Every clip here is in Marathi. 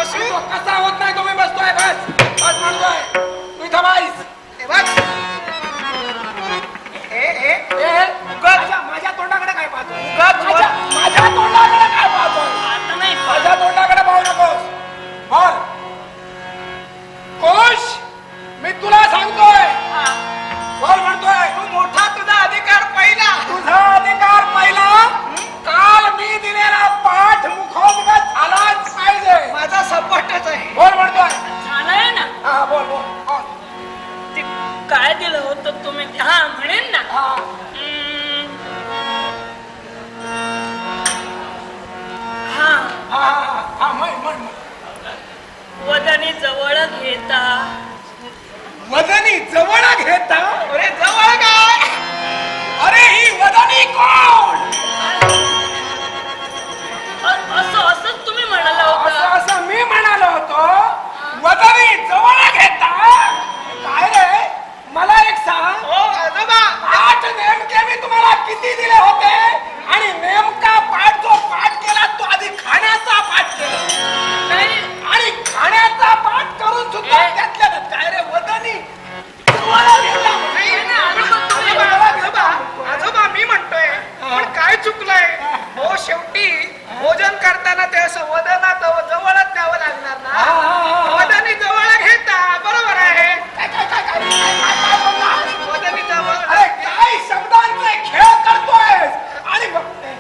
बसू? कसा होत नाही तुम्ही बसतोय बस बस म्हणतोय तू इथं बाईस माझ्या तोंडाकडे काय पाहतो माझ्या तोंडाकडे काय पाहतोय आता नाही माझ्या तोंडाकडे पाहू नकोस बोल खुश मी तुला सांगतोय बोल म्हणतोय तू मोठा तुझा अधिकार पहिला तुझा अधिकार पहिला काल मी दिलेला पाठ मुखोद्गत झालाच पाहिजे माझा सपाटच आहे बोल म्हणतोय झालंय ना हा बोल बोल बोल ते काय दिलं होतं तुम्ही हा म्हणेन ना हा हा हा हा म्हण वदनी जवळ घेता वदनी जवळ घेता अरे जवळ काय अरे ही वदनी कोण असंच तुम्ही म्हणाला असं होता असं मी म्हणालो होतो वदनी जवळ घेता काय रे मला एक सांग हो आजोबा पाठ नेमके मी तुम्हाला किती दिले होते आणि नेमका पाठ जो पाठ केला तो आधी खाण्याचा पाठ केला नाही आणि खाण्याचा पाठ करून सुद्धा त्यातल्या त्यात काय रे वदनी जवळ घेता नाही, आजोबा आजोबा मी म्हणतोय पण काय चुकलंय हो शेवटी भोजन करताना ते असं वदनात जवळच द्यावं लागणार ना वदनी जवळ घेता बरोबर आहे वदनी जवळ अरे काय शब्दांचे खेळ करतोय आणि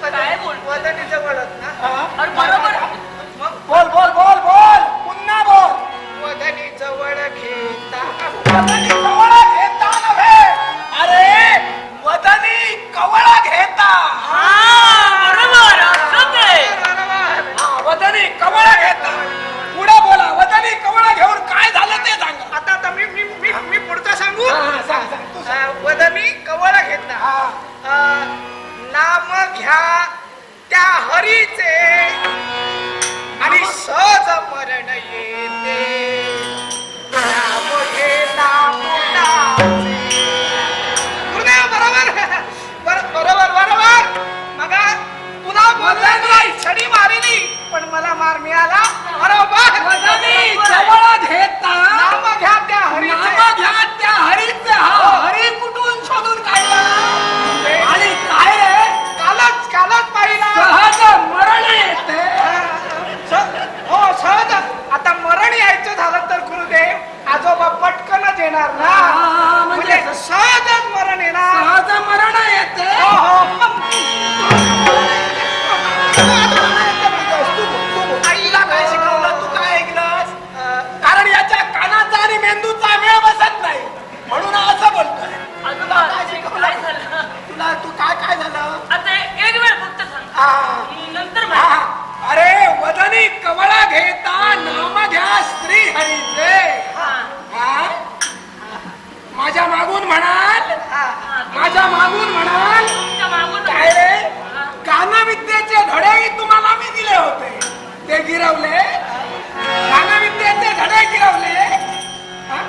काय बोल वदनी जवळच ना अरे बरोबर मग बोल बोल बोल बोल पुन्हा बोल वदनी जवळ घेता वदनी कवळ घेता नव्हे अरे वदनी कवळ घेता हा बरोबर असं ते बरोबर हा वदनी कवळ घेता पुढे बोला वदनी कवळ घेऊन काय झालं ते सांगा आता मी मी मी मी पुढचं सांगू सांग सांग तू सांग. वदनी कवळ घेता हा. नाम घ्या त्या हरीचे आणि सहज मरण येते नाम घेता मुलाचे. गुरुदेव बरोबर बरोबर मग तुला बोलला छडी मारिली पण मला मार मिळाला बरोबर वदनी जवळ घेता नाम घ्या त्या हरीचे नाम घ्या त्या हरीचे हा हरी कुठून शोधून काढला आणि काय रे कालच पाहिला सहज मरण येते हो सहज आता मरण यायचं झालं तर गुरुदेव आजोबा पटकनच येणार ना म्हणजे सहजच मरण येणार सहज मरण येते हो हो आईला काय शिकवलं तू काय ऐकलंस कारण याच्या कानाचा आणि मेंदूचा मेळ बसत नाही म्हणून असं बोलतोय आजोबा काय झालं तुला तू काय काय झालं आता एक वेळ फक्त सांग हा. नंतर हा. माहिती. अरे वदनी कवळा घेता नाम घ्या स्त्री हरीचे हा हा? माझ्या मागून म्हणाल माझ्या मागून म्हणाल तुमच्या मागून काय रे हा. गानविद्येचे धडेही तुम्हाला मी दिले होते ते गिरवले गानविद्येचे धडे गिरवले हा?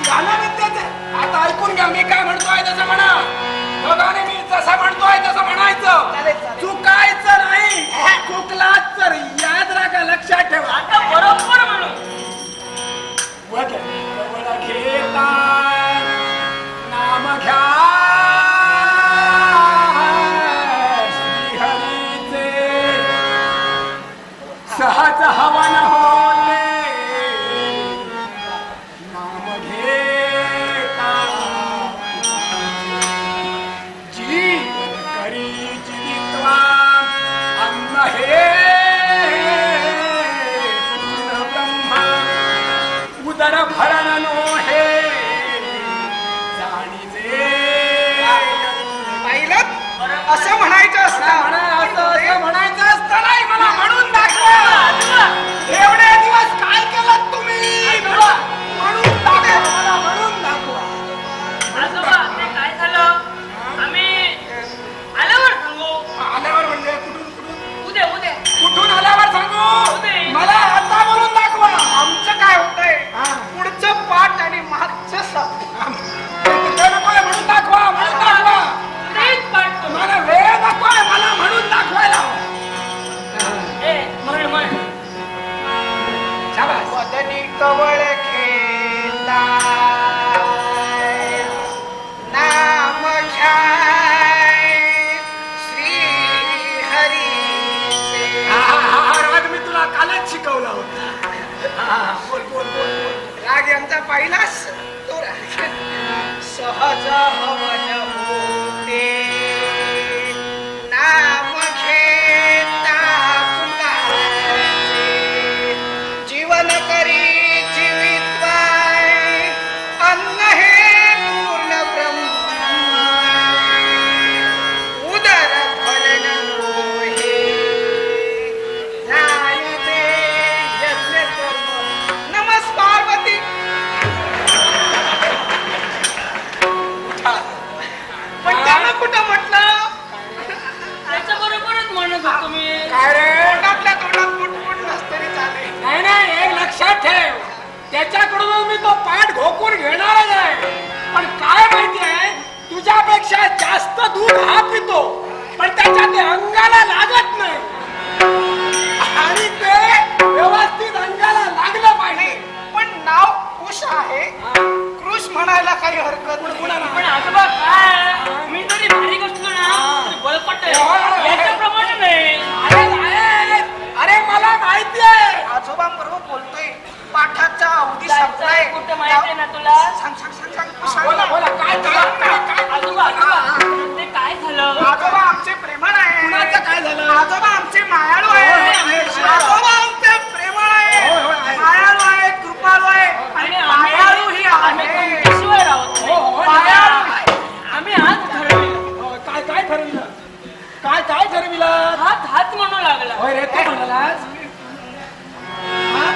गानविद्येचे आता ऐकून घ्या मी काय म्हणतोय तसं म्हणा बघाने मी जसं म्हणतोय तसं म्हणायचं चुकायचं नाही चुकलाच तर याद राखा लक्षात ठेवा आता बरोबर म्हणू वदनी कवळ घेता नाम घ्या श्रीहरीचे सहज हवन होते नाम घेता जीवन करी जीवित्वा अन्न हे कवळ खेळता नाम घ्याय श्री हरीचे. राग मी तुला कालच शिकवला होता. बोल बोल बोल बोल. राग यांचा पहिलाच तो राग सहज हवन होते नाम घेता तुकाचे. जीवन करी जीवित्वाय अन्न हे पूर्ण ब्रह्म उदर फलन हे जाणते यज्ञ कर्म. नमस् पार्वती. पण त्यानं कुठं म्हटलं त्याच्या बरोबरच म्हणत होतो मी. काय रे? तोंडातल्या तोंडात पुटपुट नसतरी चालेल. नाही नाही, एक लक्षात ठेव, त्याच्याकडून मी तो पाठ घोकून घेणारच आहे. पण काय माहितीये, तुझ्यापेक्षा जास्त दूध हा पितो, पण त्याच्या ते अंगाला लागत नाही. आणि ते व्यवस्थित अंगाला लागलं पाहिजे. पण नाव कुश आहे, कृष म्हणायला काही हरकत नाही. पण आजोबा काय मी जरी बारीक असलो ना तरी बळकट आहे. याच्याप्रमाणे नाही. अरे मला माहिती आहे. आजोबा बरोबर बोलतोय. पाठाचा अवधी जायचं संपलाय. कुठं माहिती आहे ना तुला? सांग सांग सांग सांग तू सांग बोला ना. बोला, काय आजोबा आजोबा ते काय झालं? आजोबा आमचे प्रेमळ आहे. कुणाचं काय झालं? आजोबा आमचे मायाळू आहे. आजोबा आमचे प्रेमळ आहे. होय, होय, आहे. मायाळू आहे, कृपाळू आहे आणि मायाळू ही आम्ही आहे. तुमच्याशिवाय राहत हो, हो, नाही. मायाळू आम्ही आज ठरवलं. काय काय ठरविलं? काय काय ठरविलं? हात हात म्हणू लागला. होय रे, तू म्हणालास. हा?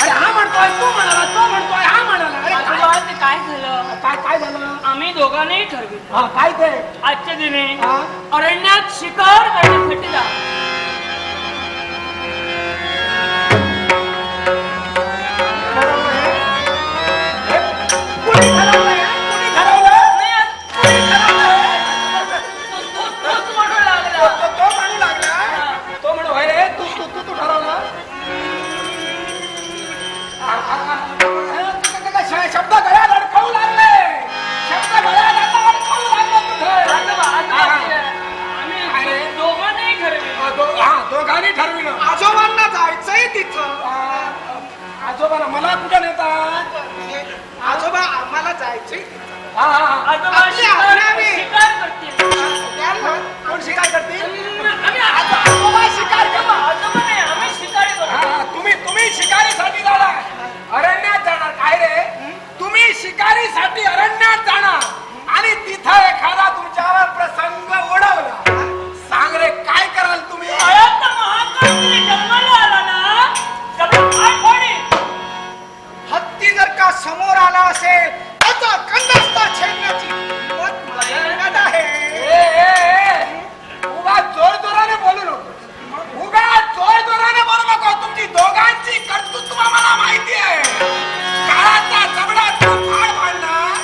अरे हा म्हणतोय, तू म्हणाला, तो म्हणतोय, हा म्हणाला. अरे आजोबा ते काय झालं? काय काय झालं? आम्ही दोघांनीही ठरविलं हा काय ते? आजच्या दिनी हा? अरण्यात शिकार करण्यासाठी जा. कुणी ठरवलंय? कुणी ठरवलं? कुणी ठरवलंय? तोच म्हणू लागला. तो म्हणू लागला. तो म्हणू, होय रे, तू तू तू तू ठरवलं. शब्द गळ्यात अडकवू लागले. शब्द गळ्यात अडकवू लागले तुझे. आम्ही दोघांनीही ठरविलं. दोघांनी ठरविलं. आजोबांना जायचंय तिथं. आजोबाला मला कुठं नेतात? आजोबा आम्हाला जायचंय तिथं. आजोबा आपली आज्ञावी. शिकार करतील. द्याल ना? कोण शिकार करतील? आम्ही आजोबा शिकार करू. आजोबा नाही आम्ही शिकारी करतो. तुम्ही शिकारीसाठी जाणार, अरण्यात जाणार. काय रे, तुम्ही शिकारीसाठी अरण्यात जाणार आणि तिथं एखादा तुमच्यावर प्रसंग ओढवला. सांग रे, काय कराल तुम्ही? आयात महाकाली जन्माला आला ना जरा काय फोडी. हत्ती जर का समोर आला असेल त्याचा कंदस्ता छेडण्याची हिंमत माझ्याकडे आहे. उगा जोर जोराने बोलू नको. उगा जोर जोराने बोलू नको. तुमची दोघांची कर्तृत्व मला माहिती आहे. काळाचा जबडा तू फाड पाडणार.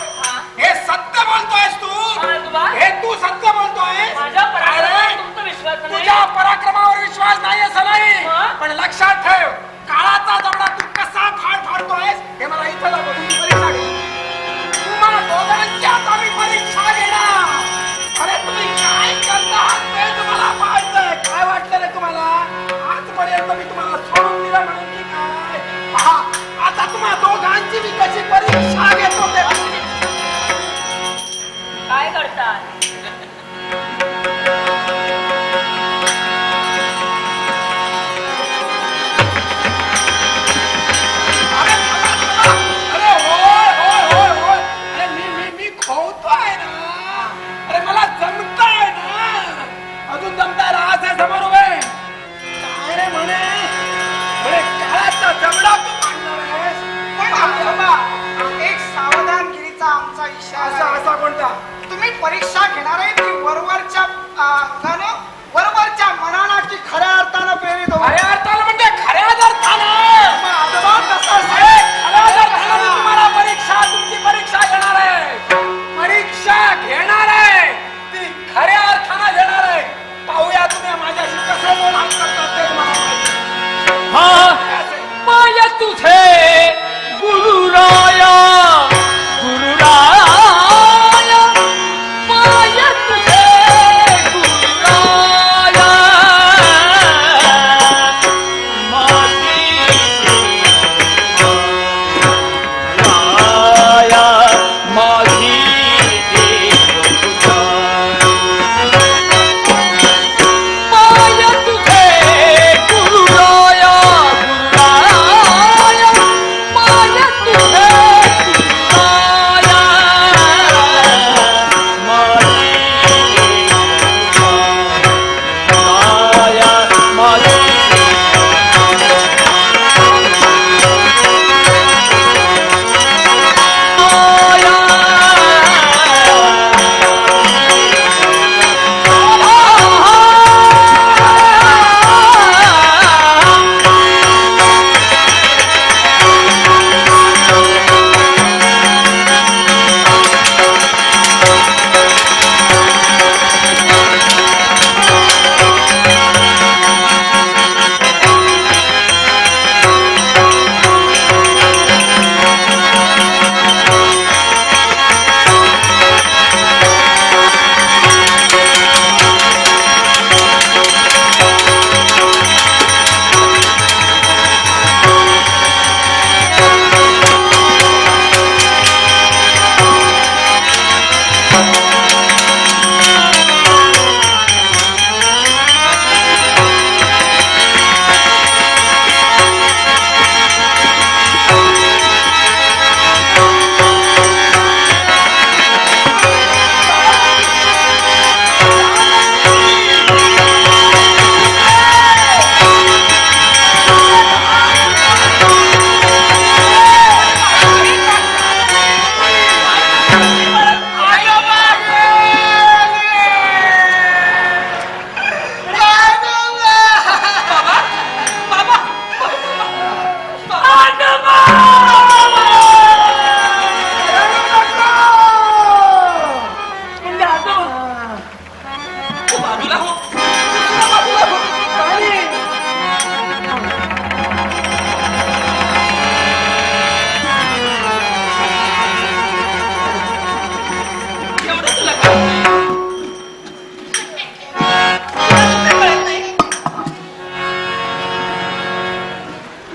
हे सत्य बोलतोयस तू. आजोबा हे तू सत्य बोलतोय. माझ्या पराक्रमावर तुमचा विश्वास नाही. तुझ्या पराक्रमावर विश्वास नाही असं नाही, हा? पण लक्षात ठेव, काळाचा जबडा तू कसा फाड फाडतोयस हे मला इथं दाखव. तुझी परीक्षा घे. तुम्हाला दोघांच्याच आम्ही परीक्षा घेणार. अरे तुम्ही काय करता ते तुम्हाला पाहायचंय. काय वाटलं रे तुम्हाला? आजपर्यंत मी तुम्हाला सोडून दिलं म्हणून की काय? पहा, आता तुम्हा दोघांची मी कशी परीक्षा घेतो ते बघा. काय करतात? अरे होय होय होय होय. अरे मी खोवतोय ना. अरे मला जमतंय ना. अजून जमताय राहायचं समोर उभे. काय रे म्हणे काळाचा जबडा तू मांडणार आहेस. पण आजोबा एक सावधानगिरीचा आमचा इशारा असा आहे. असा कोणता? तुम्ही परीक्षा घेणार आहे ती वरवरच्या वरवरच्या मनाला की खऱ्या अर्थानं प्रेरित हो. खऱ्या अर्थानं म्हणजे खऱ्याच अर्थानं. मग आजोबा तसं अरे, असेल. खऱ्याच अर्थानं मी तुम्हाला तुमची परीक्षा घेणार आहे. परीक्षा घेणार आहे ती खऱ्या अर्थानं घेणार आहे. पाहूया तुम्ही माझ्याशी कसं बोलायचं करतात ते तुम्हाला माहिती. पाय तुझे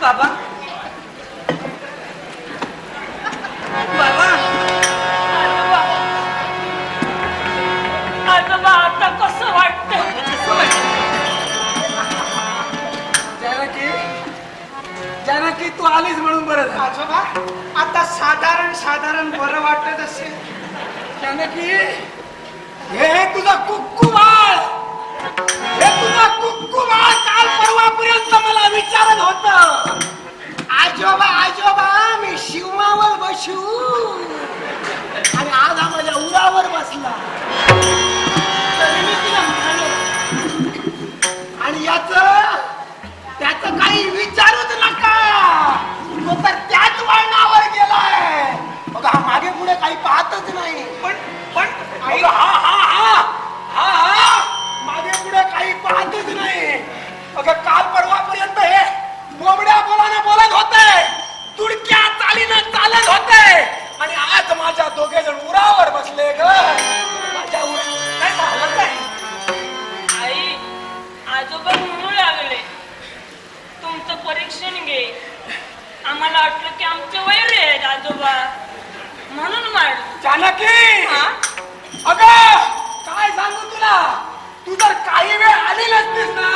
बाबा बाबा आजोबा आता कसं वाटतं? जानकी तू आलीस म्हणून बरं झालं. आजोबा आता साधारण बरं वाटत असेल. जानकी हे तुझं कुक्कू बाळ, हे तुझं कुक्कू बाळ काल परवापर्यंत मला विचारत होत, आजोबा मी शिवमावर बसू, आणि आज हा माझ्या उरावर बसला. तरी मी तिला म्हणालो आणि त्याच काही विचारूच नका, तो तर त्याच वळणावर गेलाय. बघा हा मागे पुढे काही पाहतच नाही. पण आई बघा, हा मागे पुढे काही पाहतच नाही. बघा काल परवापर्यंत हे बोबड्या बोलानं बोलत होते, तुडक्या चालीनं चालत होते, आणि आज माझ्या दोघे जण उरावर बसले ग. माझ्या काय झालं काय? आई आजोबा म्हणू लागले तुमचं परीक्षण घे. आम्हाला वाटलं की आमचे वैर आहेत आजोबा, म्हणून मारलं. जानकी हा? अगं काय सांगू तुला, तू जर काही वेळ आली नसतीस ना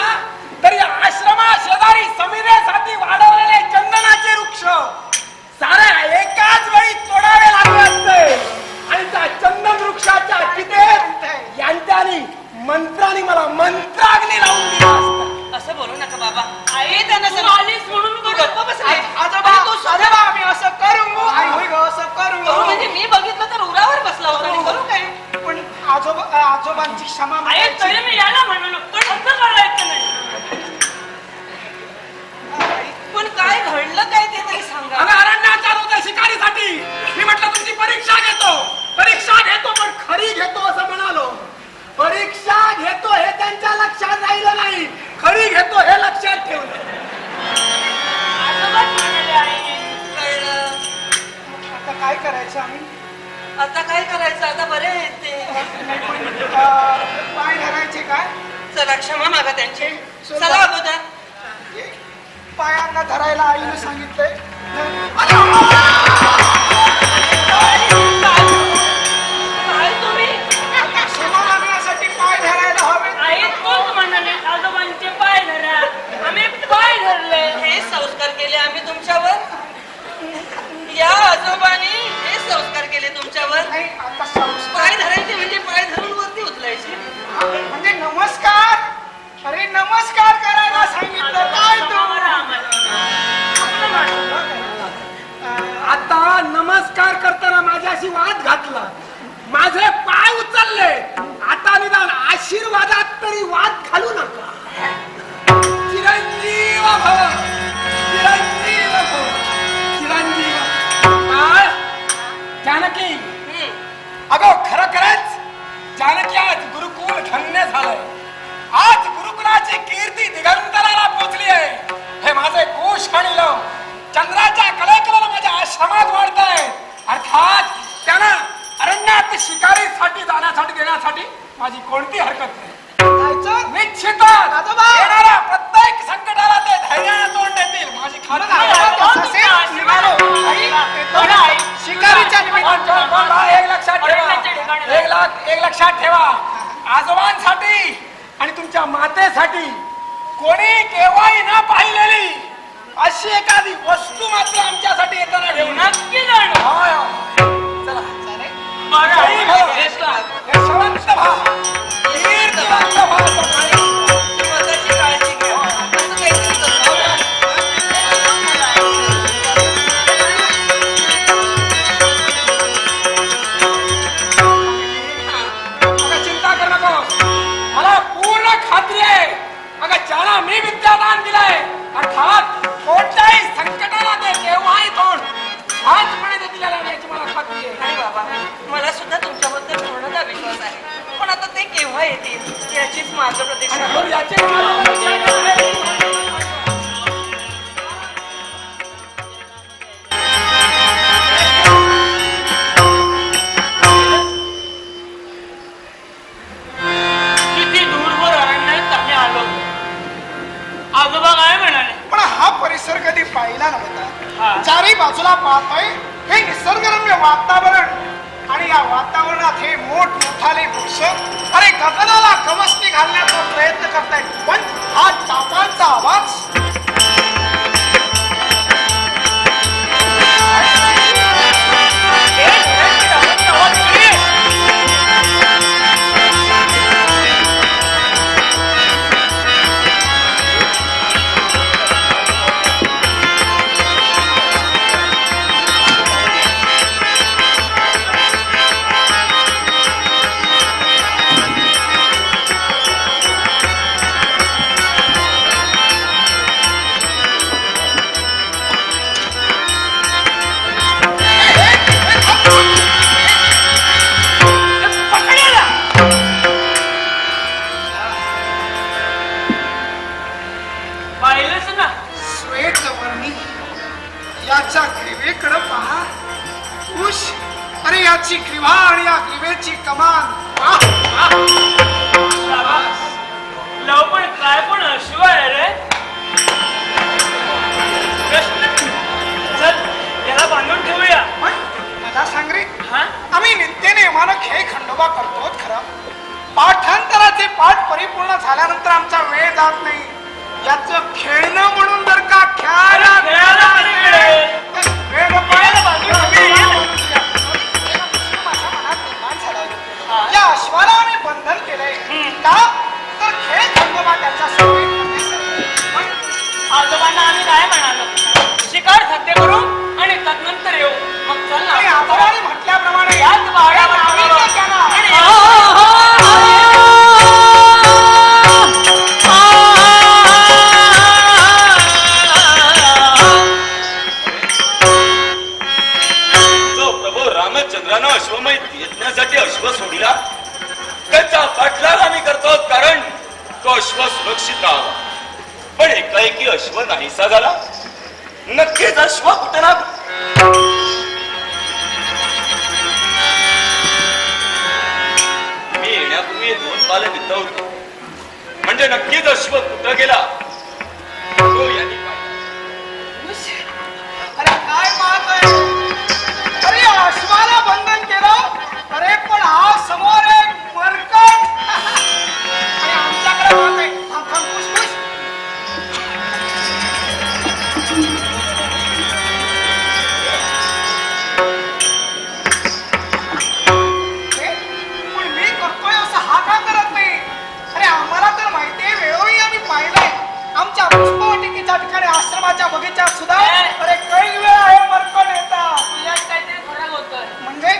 तर या आश्रमा शेजारी समिरेसाठी वाढवलेले चंदनाचे वृक्ष सारे एकाच वेळी तोडावे लागले असते, आणि त्या चंदन वृक्षाच्या चितेत यांच्यानी मंत्राने मला मंत्राग्नी लावून दिला असता. असं बोलू नका बाबा. आई त्यांना आलीस म्हणून तू गप्प बसली. आजोबा आम्ही असं करू, आई होय ग असं करू. म्हणजे मी बघितलं तर उरावर बसला होता आणि करू काय? पण आजोबांची क्षमा आई मागायची. तरी मी याला म्हणालो पण असं करायचं नाही. पण काय घडलं काय ते तरी सांगा. अगं अरण्यात आलो होता शिकारीसाठी. मी म्हटलं तुमची परीक्षा घेतो पण खरी घेतो असं म्हणालो. परीक्षा घेतो हे त्यांच्या लक्षात राहिलं नाही, खरी घेतो हे लक्षात ठेवलं. आजोबाच म्हणाले आई. कळलं. आता काय करायचं आम्ही? आता काय करायचं? आता बरे आहेत ते. पाय धरायचे काय? चला क्षमा मागा त्यांची. चला अगोदर. पायांना धरायला आईने सांगितलंय. काय तुम्ही? आता क्षमा मागण्यासाठी पाय धरायला हवे. आई तूच म्हणाले आजोबांचे पाय धरा. आम्ही पाय धरले. हे संस्कार केले आम्ही तुमच्यावर. या आजोबांनी हे संस्कार केले तुमच्यावर. नाही आता संस्कार पाय धरायचे म्हणजे पाय धरून वरती उचलायचे. म्हणजे नमस्कार. अरे नमस्कार करायला सांगितलं काय तू? आता नमस्कार करताना माझ्याशी वाद घातला, माझे पाय उचलले, आता निदान आशीर्वादात तरी वाद घालू नका. चिरंजीव भव, चिरंजीव भव, चिरंजीव. काय जानकी? अगं खरंच जानकी आज गुरुकुल धन्य झालंय. आज गुरुकुलाची कीर्ती दिगंतराला पोचली आहे. हे माझे कोश आणि लव चंद्राच्या कलेकलेला माझ्या आश्रमात वाढताय. अर्थात त्यांना अरण्यात शिकारीसाठी जाण्यासाठी देण्यासाठी माझी कोणती हरकत नाही. जायचं? निश्चितच आजोबा! येणाऱ्या प्रत्येक संकटाला ते धैर्याने तोंड देतील. माझी खात्री आहे. शिकारीच्या निमित्तानं एक लक्षात ठेवा, आजोबांसाठी आणि तुमच्या मातेसाठी कोणी केव्हाही न पाहिलेली अशी एखादी वस्तू मात्र आमच्यासाठी येताना घेऊन नक्की जाणं. होय, होय. चला बरं जय भव. हे सांग. हे शवंत भा, कीर्तिवंत भा. स्वतःची काळजी घ्या. असं काहीतरी करू नका. अगं चिंता करू नको, मला पूर्ण खात्री आहे. अगं ज्याला मी विद्यादान दिलंय, अर्थात कोणत्याही संकटाला ते केव्हाही तोंड हातपणे देतील याची मला खात्री आहे. नाही बाबा, मला सुद्धा तुमच्याबद्दल पूर्णतः विश्वास आहे. पण आता ते केव्हा येतील याचीच माझं प्रतीक्षा पाहिला नव्हता. चारही बाजूला पाहतोय हे निसर्गरम्य वातावरण आणि या वातावरणात हे मोठमोठाले वृक्ष अरे गगनाला गवसणी घालण्याचा प्रयत्न करतायत. पण हा टापांचा आवाज याच्या ग्रीवेकडे पहा. उश, अरे याची ग्रीवा आणि या ग्रीवेची कमान. लव पण काय पण अश्व आहे रे. चल याला बांधून ठेवूया. मला सांग रे, हा आम्ही नित्यनेमानं खेळ खंडोबा करतो खरं. पाठांतराचे पाठ परिपूर्ण झाल्यानंतर आमचा वेळ जात नाही. याचं खेळणं म्हणून जर का खेळायला या अश्वाला आम्ही बंधन केलंय का तर खेळ खंडोबा त्याच्या आजोबांना आम्ही काय म्हणालो, शिकार सत्य करू आणि तदनंतर येऊ. मग चल ना, आजोबांनी म्हटल्याप्रमाणे याच वाड्यावर रामचंद्रानं अश्वमय यज्ञासाठी अश्व सोडला त्याचा पाठलाग आम्ही करतो कारण तो अश्व सुरक्षित राहावा. पण एकाएकी अश्व नाहीसा झाला. नक्कीच अश्व कुठे ना मी येण्यापूर्वी 2 पाले विद्या होतो म्हणजे नक्कीच अश्व कुठं गेला तो यांनी अरे काय बात आहे. अरे अश्वाला बंधन केलं. अरे पण हा समोर एक मरकट आणि आमच्याकडे बात आहे. खुश पण मी करतोय असं हा का करत नाही. अरे आम्हाला तर माहितीये वेळोवेळी आम्ही पाहिलंय आमच्या पुष्पवटिकेच्या ठिकाणी आश्रमाच्या बगीच्यात सुद्धा अरे काही वेळ आहे मरकट येतात. तुझ्यात काहीतरी फरक होतोय. म्हणजे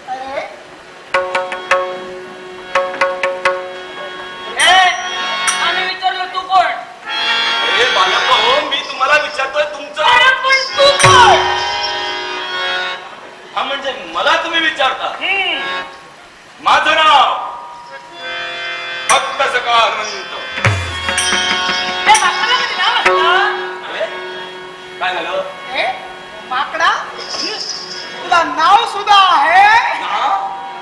अरे आम्ही विचारलो तू कोण. अरे बालक हो, मी तुम्हाला विचारतोय तुमचं अरे पण तू कोण. हा म्हणजे मला तुम्ही विचारता. माझं नाव भक्त सकाळमंत. हे बापाला कधी नाव असतं. अरे काय झालं ए माकडा तुला नाव सुद्धा आहे. नाव?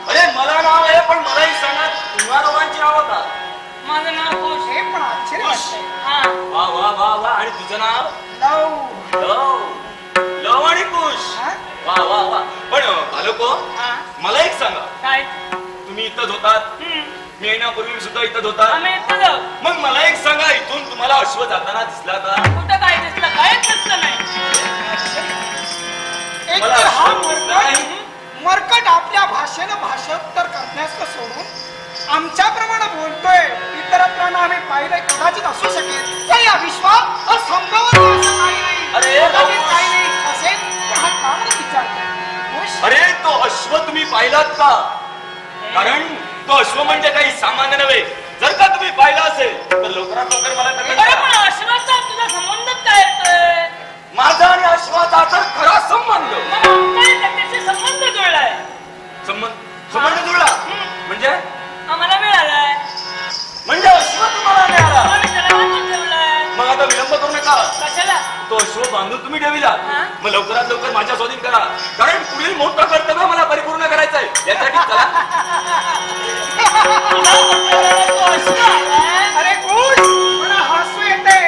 अरे मला नाव आहे पण मलाही सांगा तुम्हा दोघांची नाव का? माझं नाव खुश. हे पण आश्चर्य वाटतंय. हा वा वा वा वा. आणि तुझं नाव? लव लव. लव आणि कुश. हा? वा वा वा. पण बालको हा मला एक सांगा, काय. तुम्ही इथंच होतात, मी येण्यापूर्वी सुद्धा इथंच होतात. आम्ही इथं जाऊ. मग मला एक सांगा, इथून तुम्हाला अश्व जाताना दिसला का? कुठं काय दिसलं, कायच दिसलं नाही. एक मला तर हा अश्व दिसला नाही. मरकट आपल्या भाषेनं भाषांतर करण्याचं सोडून आमच्याप्रमाणे बोलतोय. इतरत्रांना आम्ही पाहिलंय कदाचित असू शकेल. पण या विश्वात असंभव असं काही नाही. अरे, कदाचित काही नाही असेल पण हा का म्हणून विचारतो. खुश? अरे तो अश्व तुम्ही पाहिलात का? कारण तो अश्व म्हणजे काही सामान्य नव्हे. जर का तुम्ही पाहिला असेल तर लवकरात लवकर मला त्याचा अरे पण अश्वाचा तुझा संबंध काय येतोय. माझा आणि अश्वाचा तर खरा संबंध. मग आमचा त्याच्याशी संबंध जुळलाय. संबंध जुळला म्हणजे आम्हाला मिळालाय. म्हणजे अश्व तुम्हाला मिळाला. आम्ही त्याला बांधून ठेवलाय. मग आता विलंब करू नका. कशाला. तो अश्व बांधून तुम्ही ठेविला. हा? मग लवकरात लवकर माझ्या स्वाधीन करा. कारण पुढील मोठं कर्तव्य मला परिपूर्ण करायचंय. यासाठी चला. अरे खुश मला हसू येते.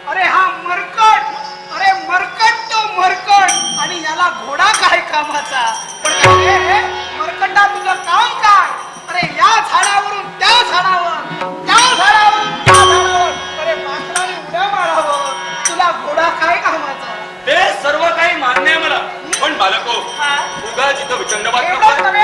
अरे हा मरकट काय कामाचा? ते सर्व काही मान्य आहे मला, पण बालको हा? उगा जिथं विचंडबात एवढंच करतोय. नव्हे,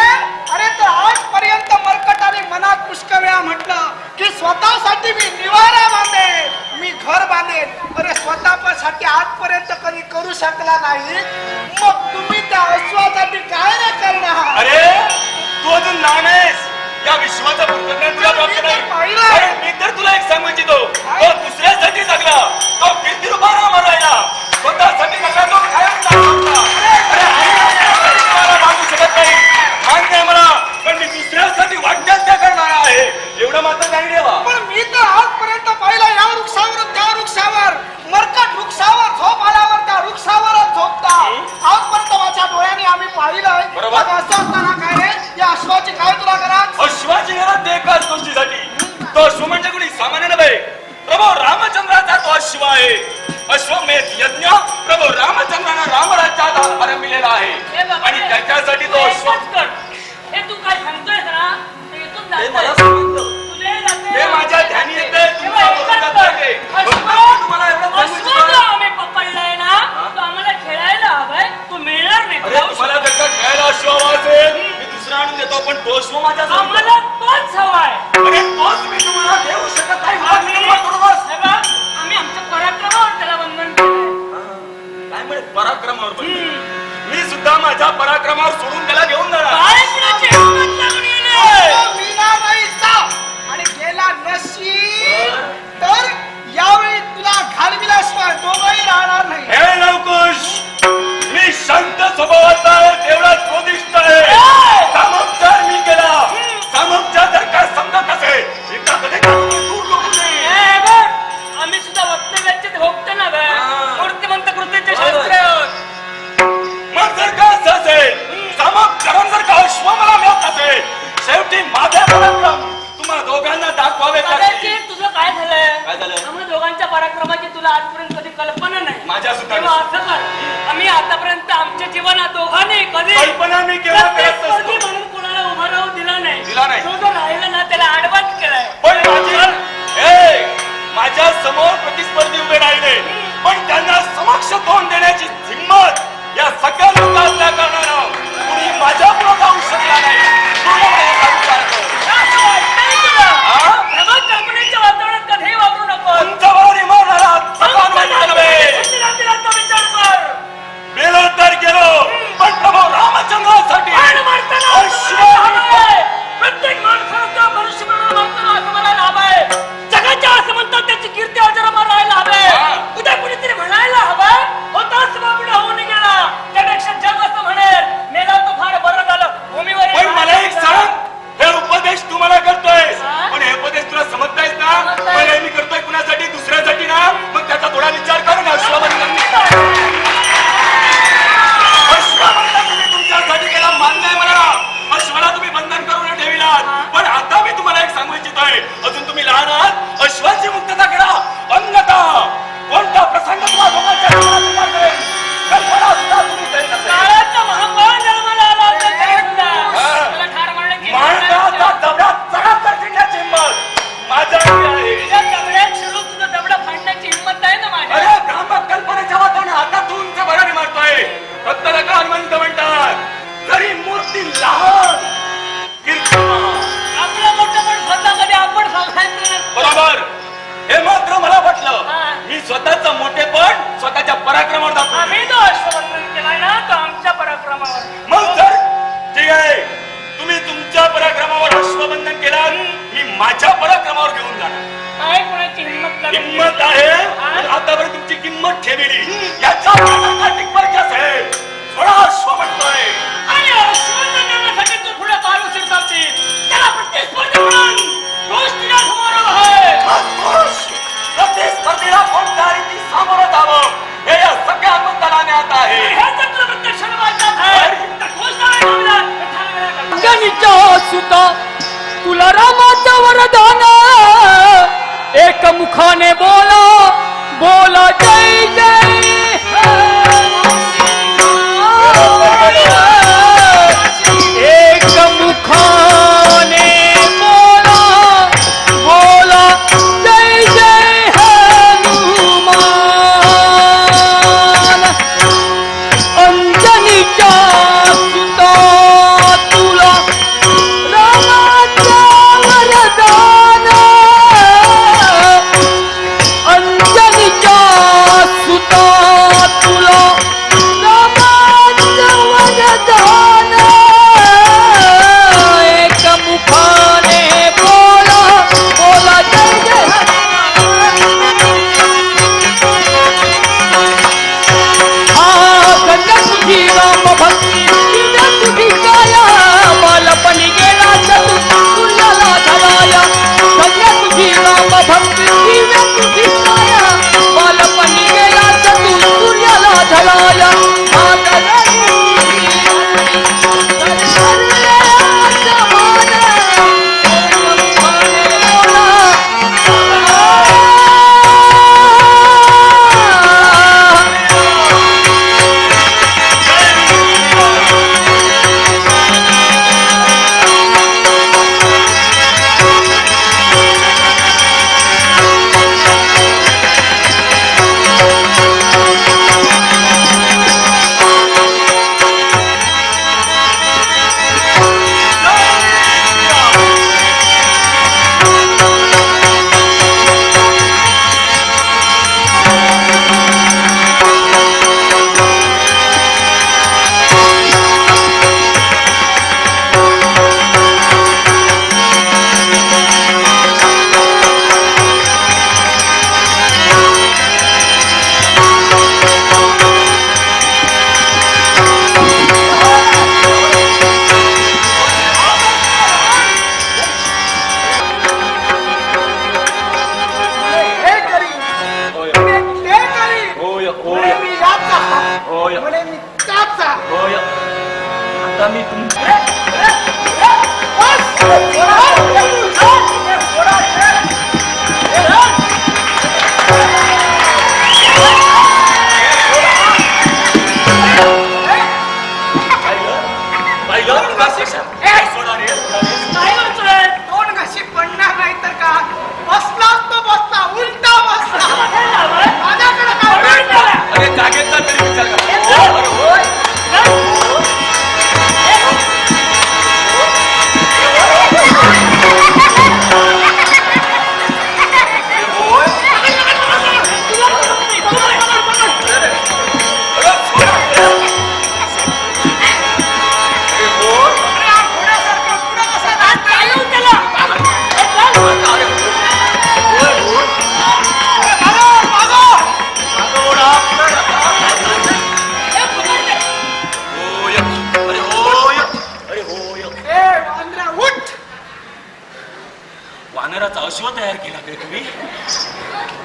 अरे तर आजपर्यंत मरकटाने मनात पुष्कळ वेळा म्हटलं की स्वतःसाठी मी निवारा बांधेन, मी घर बांधेन. अरे स्वतःसाठी आजपर्यंत कधी करू शकला नाही, मग तुम्ही त्या अश्वासाठी काय नाही करणार? अरे तू अजून लहान आहेस, या विश्वाचा पूर्णज्ञान तुला प्राप्त नाही. कारण मी तर तुला एक सांगू इच्छितो, तो दुसऱ्यासाठी जगला, तो किती रुपयाला मरायला, स्वतःसाठी जगला, तो कायम जगला. अरे आई मला मागू शकत नाही, मान्य आहे मला, पण मी दुसऱ्यासाठी वाटण्यात त्या करणार आहे, एवढं मात्र नाही ठेवा. पण मी तर आजपर्यंत पाहिलं या वृक्षावर त्या वृक्षावर, मरकट वृक्षावर झोप आल्यावर त्या वृक्षावरच झोपता. आजपर्यंत माझ्या डोळ्यांनी आम्ही पाहिलंय. बरोबर. मग असं असताना काय रे, या अश्वाची काय तुला गरज? अश्वाची गरज ते एकाच गोष्टीसाठी, तो अश्व म्हणजे कोणी सामान्य नव्हे, प्रभू रामचंद्राचा तो अश्व आहे. अश्वमेध यज्ञ प्रभू रामचंद्रानं रामराज्यात आरंभिलेला आहे, हे बाबा, आणि त्याच्यासाठी तू तो अश्व. एकच कर. हे तू काय सांगतोयस ना, ते इथून ते मला जातंय. समजलं, तुझे जाते. ते माझ्या ध्यानी येते, हे तुमच्या बघ, एकच बरोबर कर. जाते. अश्व- फक्त तुम्हाला एवढं सांगू अश्व इच्छितो. जो आम्ही पकडलाय ना, तो आम्हाला खेळायला हवाय, तो मिळणार नाही. अरे तुम्हाला जर का खेळायला अश्व हवा असेल, मी दुसरा आणून देतो, पण तो अश्व माझ्या जवळ आम्हाला तोच हवाय. अरे तोच मी तुम्हाला देऊ शकत नाही. मला आम्ही तुम्ही करू बस. हे बघ, आम्ही आमच्या पराक्रमावर त्याला बंधन केलंय. काय म्हणे पराक्रमावर बंधन? मी सुद्धा माझ्या पराक्रमावर सोडून त्याला घेऊन जाणार. काय कुणाची हिंमत लागून गेली? तो विना नाहीचा आणि गेला नशीब तर यावेळी तुला घालविल्याशिवाय दोघंही राहणार नाही. हे लवकुश, मी शांत स्वभावाचा आहे, तेवढाच क्रोधिष्ठ आहे. सामोपचार मी केला, सामोपचार जर काय समजत असेल, एका कधीपासून दूर लोकं नाही. हे बघ, आम्ही सुद्धा वक्तव्याचे भोगतो ना बे. मूर्तिमंत कृतीचे शास्त्र आहोत. मग जर का असं असेल, सामोपचारानं जर का अश्व मला मिळत असेल, शेवटी माझे पराक्रम तुम्हा दोघांना दाखवावे लागतील. कदाचित तुझं काय झालंय? काय झालं? आम्हा दोघांच्या पराक्रमाची तुला आजपर्यंत कधी कल्पना नाही. माझ्या सुद्धा तेव्हा असं कर, आम्ही आतापर्यंत आमच्या जीवनात दोघांनी कधी कल्पना मी केव्हा करत प्रतिस्पर्धी नसतो. म्हणून कोणाला उभा राहू दिला नाही. दिला नाही. जो जो राहिला ना त्याला आडवाच केलाय. पण माझ्या समोर प्रतिस्पर्धी उभे राहिले, पण त्यांना समक्ष तोंड देण्याची हिंमत या सगळ्या लोकांना करणारा कुणी माझ्या पुढे जाऊ शकला नाही. दुर्दैव आहे हा विचार कर. असं वाटतंय तुला? हा? प्रबळ कल्पनेच्या वातावरणात कधीही वापरू नको. उंचावर इमारणारा सकाळ वाईट नव्हे. शक्तिरात्रीचा विचार कर. गेलो तर गेलो, पण प्रभू रामचंद्रासाठी बाण मारताना अश्व असं मला लाभ आहे. प्रत्येक माणसाला मनुष्यबळ मारताना असं मला लाभ आहे. जगाच्या असं म्हणतात त्याची कीर्ती अजरामर राहायला हवे. हा. उद्या कुणीतरी म्हणायला हवं, होताच बाबडा होऊन गेला, त्यापेक्षा जग असं म्हणेल, मेला तो फार बरं झालं. भूमीवर पण मला एक सांग, हे उपदेश तू मला करतोय, हा? पण हे उपदेश तुला समजतायस ना? समजतंय. पण हे मी करतोय कुणासाठी? दुसऱ्यासाठी ना? मग त्याचा थोडा विचार कर ना. अश्वबंधन तुम्ही तुमच्यासाठी केला, मान्य आहे मला. अश्वाला तुम्ही बंधन करून ठेविलात, पण आता मी तुम्हाला एक सांगू इच्छितोय, अजून तुम्ही लहान आहात, अश्वाची मुक्तता करा. अन्यथा कोणता प्रसंग तुम्हाला दोघांच्या जीवनात उभा करेल, कल्पना सुद्धा तुम्ही देत नसेल. काळाचा महाकाळ जन्माला आला असेल तरी सुद्धा हा. त्याला ठार मारण्याची माणसाचा दगडात चढात तर जिंकण्याची हिंमत माझ्याकडे आहे. तुझ्या दगड्यात शिरून तुझं दगडं फाडण्याची हिंमत आहे ना माझ्या. अरे भ्रामक कल्पनेच्या वातावरणात आता तू उंच भरारी मारतोय. फक्त नका हनुमंत म्हणतात, जरी मूर्ती लहान कीर्ती महान. आपलं मोठं पण स्वतः कधी आपण सांगायचं नसतं. बरोबर, हे मात्र मला पटलं. हा. मी स्वतःचं मोठेपण स्वतःच्या पराक्रमावर दाखवतो. आम्ही जो अश्वबंधन केलाय ना तो आमच्या पराक्रमावर. मग जर ठीक आहे, तुम्ही तुमच्या पराक्रमावर अश्वबंधन केलात, मी माझ्या पराक्रमावर घेऊन जाणार. काय कोणाची हिंमत लागली? किंमत आहे, पण आतापर्यंत तुमची किंमत ठेवली, याच्या टिप्पणी असेल. थोडा अश्व म्हणतोय. आणि अश्वबंधन करण्यासाठी तू पुढे पाऊल उचलतातील त्याला प्रतिस्पर्धी म्हणून गोष्टीला समोर उभा आहे. प्रतिस्पर्धीला कोणत्या रीती सामोरं जावं, हे या सगळ्या हनुमंताला आता आहे. हे जर तुला प्रत्यक्ष वाटत आहे तर खुश आहे बाबा. गणिता सुता तुला रामाचं वरदान, एक मुखाने बोला बोला जय जय. एक मुखाने बोला बोला जय जय हनुमान. होय. म्हणे मी काचा. होय आता मी काय म्हणतोय दोन घशी पडणार नाही तर का बसला तो बसला उलटा बसला माझ्याकडे काय नाही. अरे जागेचा तरी विचार करा. अरे होय. होय. अरे सोडा. अरे होय. चालू त्याला अरे होय, होय. मागोडा. होय. अरे होय. अरे होय. ए वांद्र्या उठ. वानराचा अश्व तयार केला काय तुम्ही